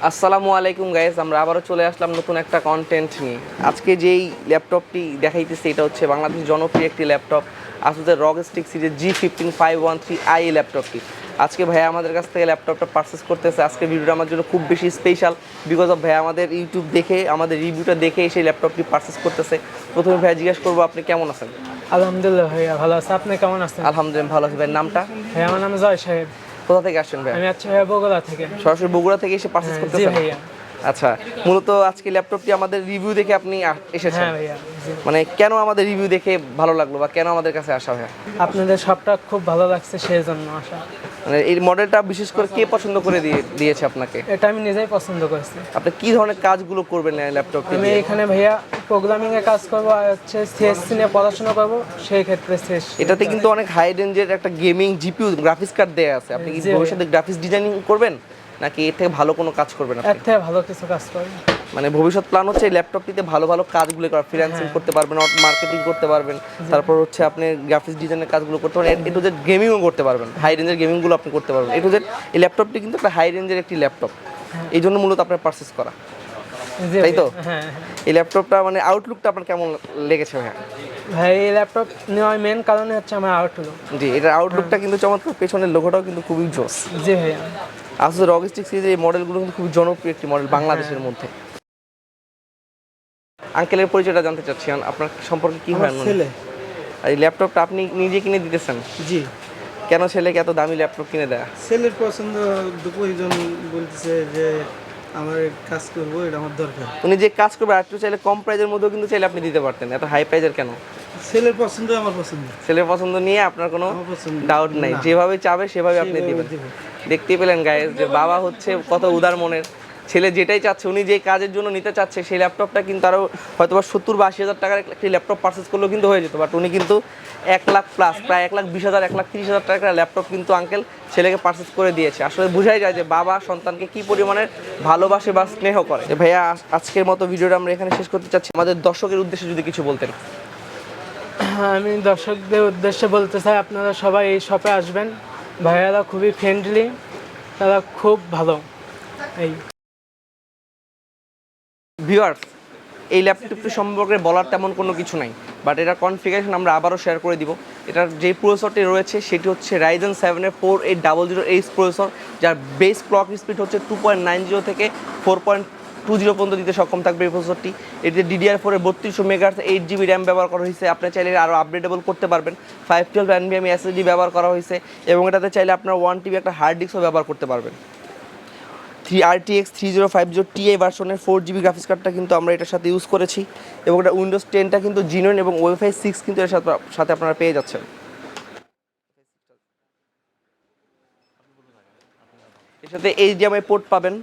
আসসালামু আলাইকুম গাইস, আমরা আবারও চলে আসলাম নতুন একটা কন্টেন্ট নিয়ে। আজকে যেই ল্যাপটপটি দেখাইতেছি এটা হচ্ছে বাংলাদেশের জনপ্রিয় একটি laptop, Asus ROG Strix G1513IE ল্যাপটপটি। আজকে ভাইয়া আমাদের কাছ থেকে ল্যাপটপটা পারচেস করতেছে। আজকে ভিডিওটা আমার জন্য খুব বেশি স্পেশাল, বিকজ অফ ভাইয়া আমাদের ইউটিউব দেখে, আমাদের রিভিউটা দেখে সেই ল্যাপটপটি পারচেস করতেছে। প্রথমে ভাইয়া জিজ্ঞেস করবো, আপনি কেমন আছেন? আলহামদুলিল্লাহ ভাইয়া ভালো আছে, আপনি কেমন আছেন? আলহামদুলিল্লাহ ভালো আছি। ভাইয়ের নামটা? ভাইয়া আমার নাম জয় সাহেব। কোথা থেকে আসছেন ভাইয়া? আমি আছি ভাইয়া বগুড়া থেকে। সরাসরি বগুড়া থেকে এসে পারচেস করতেছেন? জি ভাইয়া। আচ্ছা, মূলত আজকে ল্যাপটপটি আমাদের রিভিউ দেখে আপনি এসেছেন? হ্যাঁ ভাইয়া। মানে কেন আমাদের রিভিউ দেখে ভালো লাগলো বা কেন আমাদের কাছে আসা ভাইয়া? আপনাদের শপটা খুব ভালো লাগছে সেই জন্য আসা। মানে এই মডেলটা বিশেষ করে কে পছন্দ করে দিয়েছে আপনাকে? এটা আমি নিজেই পছন্দ করেছি। আপনি কি ধরনের কাজগুলো করবেন ল্যাপটপে? আমি এখানে ভাইয়া প্রোগ্রামিং এ কাজ করব আর হচ্ছে সিএসসি নিয়ে পড়াশোনা করব, সেই ক্ষেত্রে এটাতে কিন্তু অনেক হাই রেঞ্জের একটা গেমিং জিপিইউ গ্রাফিক্স কার্ড দেয়া আছে। আপনি কি ভবিষ্যতে গ্রাফিক্স ডিজাইনিং করবেন নাকি এর থেকে ভালো কোনো কাজ করবেন আপনি? এর থেকে ভালো কিছু কাজ করব। মানে ভবিষ্যৎ প্ল্যান হচ্ছে এই ল্যাপটপটিতে ভালো ভালো কাজগুলো করা, ফ্রিল্যান্সিং করতে পারবেন, মার্কেটিং করতে পারবেন, তারপর হচ্ছে আপনি গ্রাফিক্স ডিজাইনের কাজগুলো করতে পারবেন, এ টু জেড গেমিংও করতে পারবেন, হাই রেঞ্জের গেমিংগুলো আপনি করতে পারবেন। এ টু জেড এই ল্যাপটপটি কিন্তু একটা হাই রেঞ্জের একটি ল্যাপটপ, এই জন্য মূলত আপনার পারচেস করা, তাই তো? হ্যাঁ। এই ল্যাপটপটা মানে আউটলুকটা আপনার কেমন লেগেছে ভাইয়া? ভাই এই ল্যাপটপ নেওয়ার মেন কারণ হচ্ছে আমার আউটলুক। জি, এটার আউটলুকটা কিন্তু চমৎকার, পেছনের লোগোটাও কিন্তু খুবই জোস। জি ভাইয়া। Asus ROG Strix সিরিজের এই মডেলগুলো কিন্তু খুবই জনপ্রিয় একটি মডেল বাংলাদেশের মধ্যে। আঙ্কেলের পরিচয়টা জানতে চাচ্ছি, আপনার সম্পর্কে কি হয়? ছেলে। এই ল্যাপটপটা আপনি নিজে কিনে দিতেছেন? জি। কেন ছেলেকে এত দামি ল্যাপটপ কিনে দেয়? ছেলের পছন্দ, দুপুরজন বলতেছে যে আমার কাজ করবো, এটা আমার দরকার। উনি যে কাজ করবে আর একটু চাইলে কম প্রাইজের মধ্যেও কিন্তু চাইলে আপনি দিতে পারতেন, এত হাই প্রাইজের কেন? ছেলের পছন্দ আমার পছন্দ। ছেলের পছন্দ নিয়ে আপনার কোনো ডাউট নাই, যেভাবে চাবে সেভাবে আপনি দিবেন। দেখতেই পেলেন গাইস যে বাবা হচ্ছে কত উদার মনের। ছেলে যেটাই চাচ্ছে, উনি যে কাজের জন্য নিতে চাচ্ছে সেই ল্যাপটপটা কিন্তু আরও হয়তো বা 70 বা 80 হাজার টাকার একটি ল্যাপটপ পারচেস করলেও কিন্তু হয়ে যেত, বাট উনি কিন্তু 1 লাখ প্লাস, প্রায় 1,20,000 1,30,000 টাকার ল্যাপটপ কিন্তু আঙ্কেল ছেলেকে পারচেস করে দিয়েছে। আসলে বোঝাই যায় যে বাবা সন্তানকে কি পরিমাণের ভালোবাসে বা স্নেহ করে। ভাইয়া আজকের মতো ভিডিওটা আমরা এখানে শেষ করতে চাচ্ছি। আমাদের দর্শকের উদ্দেশ্যে যদি কিছু বলতেন। আমি দর্শকদের উদ্দেশ্যে বলতে চাই, আপনারা সবাই এই শপে আসবেন, ভাইয়ারা খুবই ফ্রেন্ডলি, তারা খুব ভালো। এই ভিউয়ার্স, এই ল্যাপটপটি সম্পর্কে বলার তেমন কোনো কিছু নাই, বাট এটার কনফিগারেশন আমরা আবারও শেয়ার করে দিব। এটার যে প্রসেসরটি রয়েছে সেটি হচ্ছে Ryzen 7-এর 4800H প্রসেসর, যার বেস ক্লক স্পিড হচ্ছে 2.90 থেকে 820 পর্যন্ত দিতে সক্ষম থাকবে এই প্রসেসরটি। এটিতে DDR4 এর 3200 মেগাহার্টজ 8GB র্যাম ব্যবহার করা হয়েছে। আপনি চাইলে আরও আপগ্রেডেবল করতে পারবেন। 512 NVMe SSD ব্যবহার করা হয়েছে এবং এটাতে চাইলে আপনার 1TB একটা হার্ড ডিস্কও ব্যবহার করতে পারবেন। RTX 3050 Ti ভার্সনের 4GB গ্রাফিক্স কার্ডটা কিন্তু আমরা এটার সাথে ইউজ করেছি এবং এটা উইন্ডোজ 10টা কিন্তু জিনুইন এবং Wi-Fi 6 কিন্তু এর সাথে আপনারা পেয়ে যাচ্ছেন। এর সাথে HDMI পোর্ট পাবেন,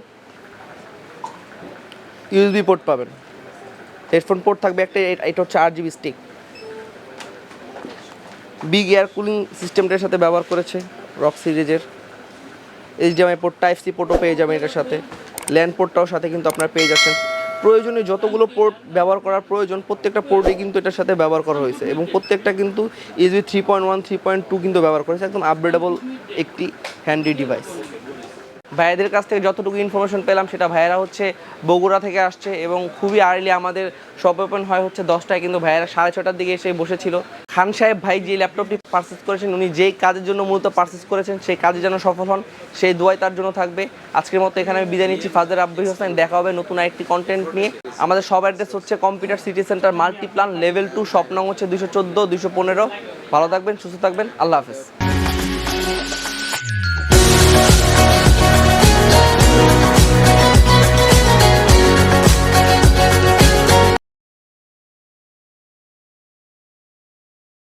USB পোর্ট পাবেন, হেডফোন পোর্ট থাকবে একটা, এটা হচ্ছে 8GB stick. Big air cooling সিস্টেমটার সাথে ব্যবহার করেছে ROG সিরিজের। HDMI পোর্ট, টাইপ সি পোর্টও পেয়ে যাবেন এটার সাথে, ল্যান্ড পোর্টটাও সাথে কিন্তু আপনারা পেয়ে যাচ্ছেন। প্রয়োজনীয় যতগুলো পোর্ট ব্যবহার করার প্রয়োজন প্রত্যেকটা পোর্টই কিন্তু এটার সাথে ব্যবহার করা হয়েছে এবং প্রত্যেকটা কিন্তু USB 3.1 3.2 কিন্তু ব্যবহার করেছে। একদম আপগ্রেডেবল একটি হ্যান্ডি ডিভাইস। ভাইয়াদের কাছ থেকে যতটুকু ইনফরমেশন পেলাম সেটা ভাইয়েরা হচ্ছে বগুড়া থেকে আসছে এবং খুবই আর্লি আমাদের শপ ওপেন হয় হচ্ছে 10টায়, কিন্তু ভাইয়েরা 6:30টার দিকে এসে বসেছিল। খান সাহেব ভাই যে ল্যাপটপটি পারচেস করেছেন উনি যেই কাজের জন্য মূলত পারচেস করেছেন সেই কাজে যেন সফল হন সেই দোয়াই তার জন্য থাকবে। আজকের মতো এখানে আমি বিদায় নিচ্ছি। ফাজার আব্দুল হোসেন, দেখা হবে নতুন আরেকটি কন্টেন্ট নিয়ে। আমাদের সব অ্যাড্রেস হচ্ছে computer city centre Multiplan level 2, shop নং হচ্ছে 214 215। ভালো থাকবেন, সুস্থ থাকবেন, আল্লাহ হাফেজ।